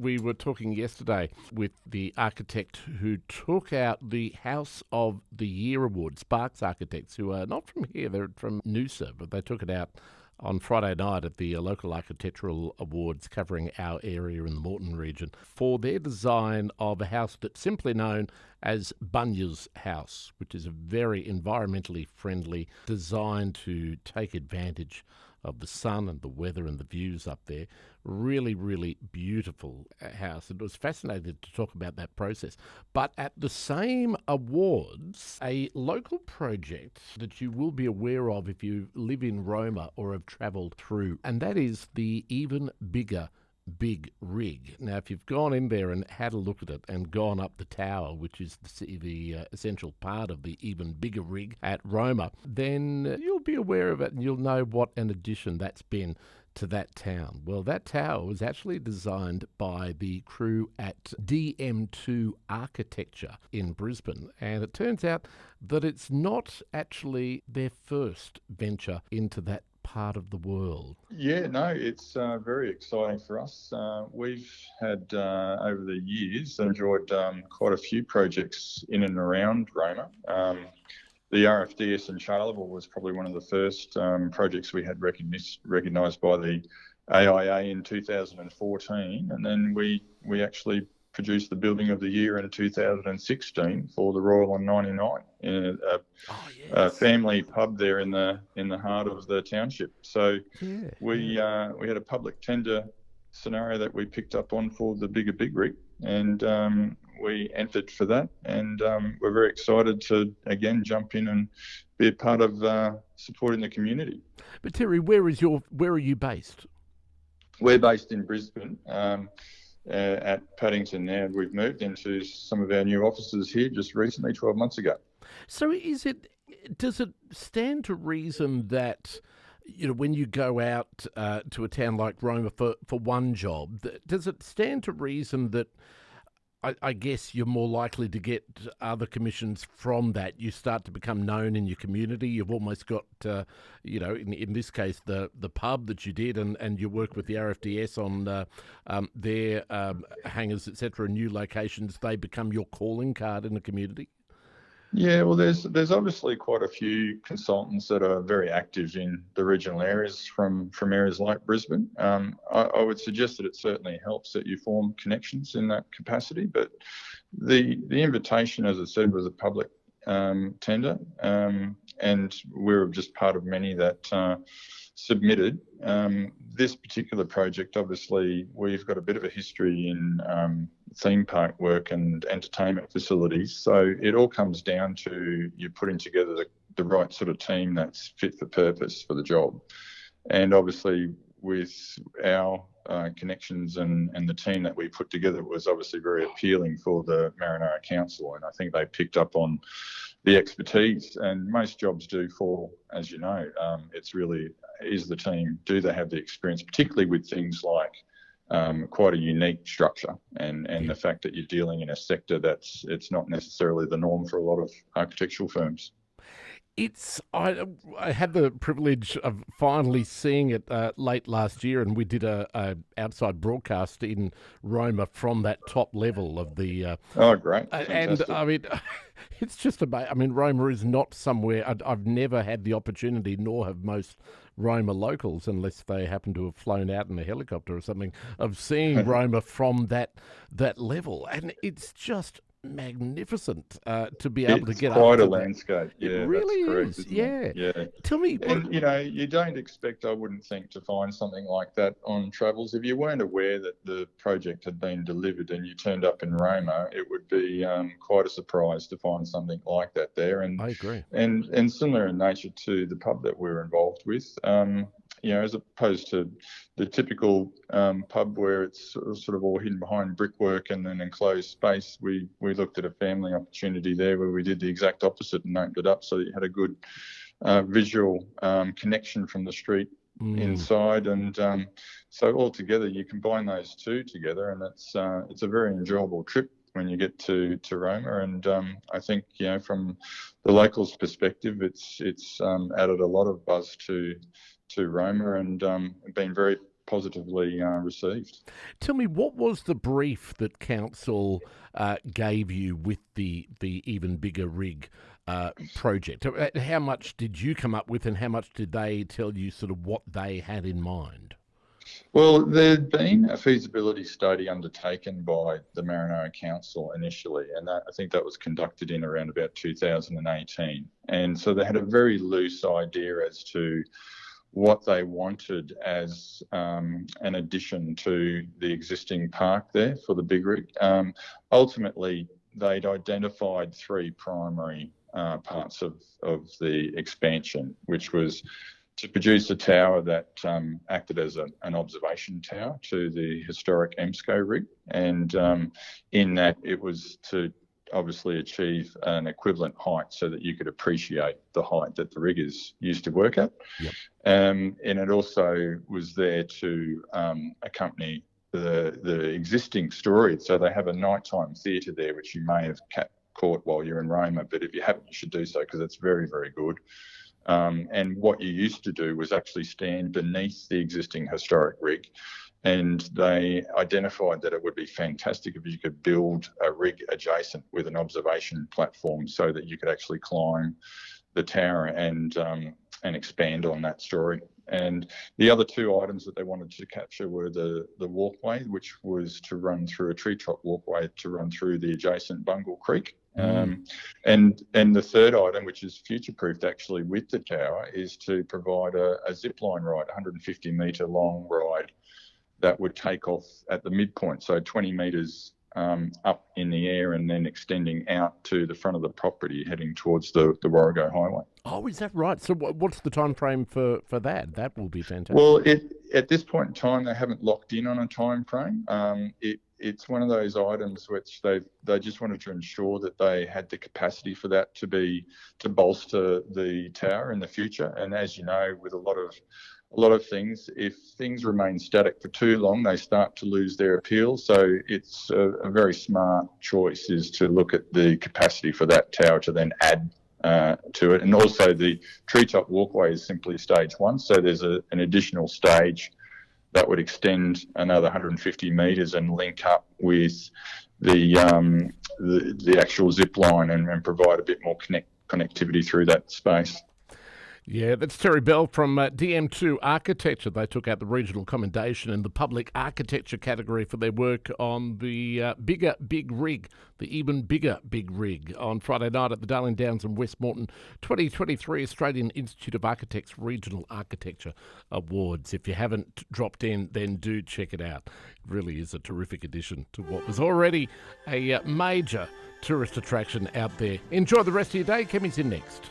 We were talking yesterday with the architect who took out the House of the Year Award, Sparks Architects, who are not from here, they're from Noosa, but they took it out on Friday night at the local architectural awards covering our area in the Moreton region for their design of a house that's simply known as Bunya's House, which is a very environmentally friendly design to take advantage of the sun and the weather and the views up there. Really, really beautiful house. It was fascinating to talk about that process. But at the same awards, a local project that you will be aware of if you live in Roma or have travelled through, and that is the Even Bigger Big Rig. Now, if you've gone in there and had a look at it and gone up the tower, which is the essential part of the Even Bigger Rig at Roma, then you'll be aware of it and you'll know what an addition that's been to that town. Well, that tower was actually designed by the crew at DM2 Architecture in Brisbane, and it turns out that it's not actually their first venture into that part of the world. Yeah, no, it's very exciting for us. We've had, over the years, enjoyed quite a few projects in and around Roma. The RFDS in Charleville was probably one of the first projects we had recognised by the AIA in 2014, and then we actually produced the Building of the Year in 2016 for the Royal on 99 in a family pub there in the heart of the township. So we had a public tender scenario that we picked up on for the Bigger Big Rig, and we entered for that, and we're very excited to again jump in and be a part of supporting the community. But Terry, where are you based? We're based in Brisbane. At Paddington now. We've moved into some of our new offices here just recently, 12 months ago. So does it stand to reason that, when you go out to a town like Roma for one job, does it stand to reason that I guess you're more likely to get other commissions from that? You start to become known in your community. You've almost got, in this case, the pub that you did, and you work with the RFDS on their hangars, etc., new locations. They become your calling card in the community. Yeah, well, there's obviously quite a few consultants that are very active in the regional areas from areas like Brisbane. I would suggest that it certainly helps that you form connections in that capacity, but the invitation, as I said, was a public tender, and we're just part of many that submitted. This particular project, obviously, we've got a bit of a history in theme park work and entertainment facilities. So it all comes down to you putting together the right sort of team that's fit for purpose for the job. And obviously with our connections and the team that we put together, it was obviously very appealing for the Maranoa Council. And I think they picked up on the expertise, and most jobs do fall, as you know. It's really, is the team, do they have the experience, particularly with things like quite a unique structure and the fact that you're dealing in a sector it's not necessarily the norm for a lot of architectural firms. I had the privilege of finally seeing it late last year, and we did a outside broadcast in Roma from that top level of the. Oh, great! Fantastic. And I mean, it's just amazing. I mean, Roma is not somewhere I've never had the opportunity, nor have most Roma locals, unless they happen to have flown out in a helicopter or something, of seeing Roma from that level, and it's just magnificent to be able to get up. It's quite a landscape. Yeah, it really correct, is. Yeah. Yeah. Tell me, and you don't expect, I wouldn't think, to find something like that on travels. If you weren't aware that the project had been delivered and you turned up in Roma, it would be quite a surprise to find something like that there. And I agree. And similar in nature to the pub that we're involved with. As opposed to the typical pub where it's sort of all hidden behind brickwork and an enclosed space, we looked at a family opportunity there where we did the exact opposite and opened it up so that you had a good visual connection from the street inside. And so altogether, you combine those two together, and it's a very enjoyable trip when you get to Roma. And I think, from the locals' perspective, it's added a lot of buzz to Roma, and been very positively received. Tell me, what was the brief that council gave you with the even bigger rig project? How much did you come up with, and how much did they tell you sort of what they had in mind? Well, there'd been a feasibility study undertaken by the Maranoa Council initially, and I think that was conducted in around about 2018. And so they had a very loose idea as to what they wanted as an addition to the existing park there for the big rig. Ultimately, they'd identified three primary parts of the expansion, which was to produce a tower that acted as an observation tower to the historic EMSCO rig. And in that, it was to obviously achieve an equivalent height so that you could appreciate the height that the rig is used to work at. Yep. And it also was there to accompany the existing storage. So they have a nighttime theatre there, which you may have caught while you're in Roma, but if you haven't, you should do so because it's very, very good. And what you used to do was actually stand beneath the existing historic rig, and they identified that it would be fantastic if you could build a rig adjacent with an observation platform so that you could actually climb the tower and expand on that story. And the other two items that they wanted to capture were the walkway, which was to run through a treetop walkway to run through the adjacent Bungle Creek. And the third item, which is future-proofed actually with the tower, is to provide a zip line ride, 150 metre long ride that would take off at the midpoint, so 20 metres up in the air and then extending out to the front of the property, heading towards the Warrego Highway. Oh, is that right? So what's the time frame for that? That will be fantastic. Well, at this point in time, they haven't locked in on a time frame. It's one of those items which they just wanted to ensure that they had the capacity for that to bolster the tower in the future. And as you know, with a lot of things, if things remain static for too long, they start to lose their appeal. So it's a very smart choice is to look at the capacity for that tower to then add to it. And also the treetop walkway is simply stage one. So there's an additional stage that would extend another 150 metres and link up with the actual zip line and provide a bit more connectivity through that space. Yeah, that's Terry Bell from DM2 Architecture. They took out the Regional Commendation in the Public Architecture category for their work on the bigger big rig, the even bigger big rig, on Friday night at the Darling Downs in Westmoreton 2023 Australian Institute of Architects Regional Architecture Awards. If you haven't dropped in, then do check it out. It really is a terrific addition to what was already a major tourist attraction out there. Enjoy the rest of your day. Kemi's in next.